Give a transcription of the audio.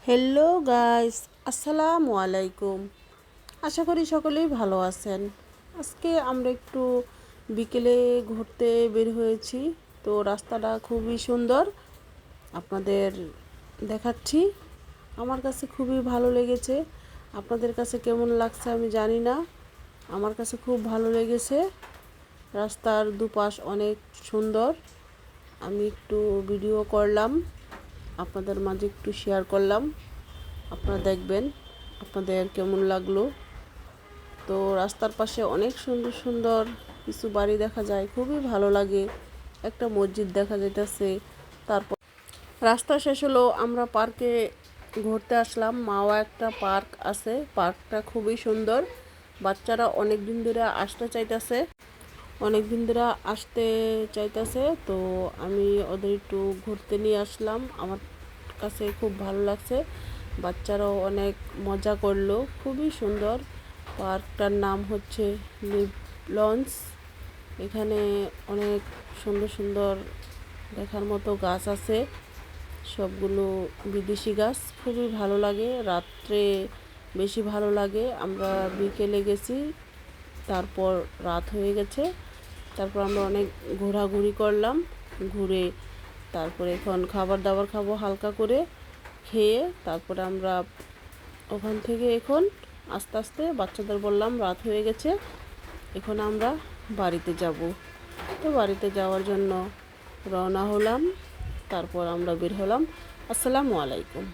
Hello guys, আসসালামু আলাইকুম। আশা করি সকলেই ভালো আছেন। আজকে আমরা একটু বিকেলে ঘুরতে বের হয়েছি। তো রাস্তাটা খুবই সুন্দর, আপনাদের দেখাচ্ছি। আমার কাছে খুবই ভালো লেগেছে। আপনাদের কাছে কেমন লাগছে আমি জানি না, আমার কাছে খুব ভালো লেগেছে। রাস্তার দুপাশ অনেক সুন্দর। আমি একটু ভিডিও করলাম, আপনাদের মাঝে একটু শেয়ার করলাম। আপনারা দেখবেন আপনাদের কেমন লাগলো। তো রাস্তার পাশে অনেক সুন্দর সুন্দর কিছু বাড়ি দেখা যায়, খুবই ভালো লাগে। একটা মসজিদ দেখা যাইতেছে। তারপর রাস্তা শেষ হলো, আমরা পার্কে ঘুরতে আসলাম। মাওয়া একটা পার্ক আছে, পার্কটা খুবই সুন্দর। বাচ্চারা অনেক দিন ধরে আসতে চাইতেছে। তো আমি ওদের একটু ঘুরতে নিয়ে আসলাম। আমার কাছে খুব ভালো লাগছে, বাচ্চারাও অনেক মজা করলো। খুবই সুন্দর। পার্কটার নাম হচ্ছে লিভ লঞ্চ। এখানে অনেক সুন্দর সুন্দর দেখার মতো গাছ আছে, সবগুলো বিদেশি গাছ। খুবই ভালো লাগে, রাত্রে বেশি ভালো লাগে। আমরা বিকেলে গেছি, তারপর রাত হয়ে গেছে। তারপর আমরা অনেক ঘোরাঘুরি করলাম। ঘুরে তারপরে এখন খাবার দাবার খাবো হালকা করে। খেয়ে তারপরে আমরা ওখান থেকে এখন আস্তে আস্তে বাচ্চাদের বললাম রাত হয়ে গেছে, এখন আমরা বাড়িতে যাব। তো বাড়িতে যাওয়ার জন্য রওনা হলাম। তারপর আমরা বের হলাম। আসসালামু আলাইকুম।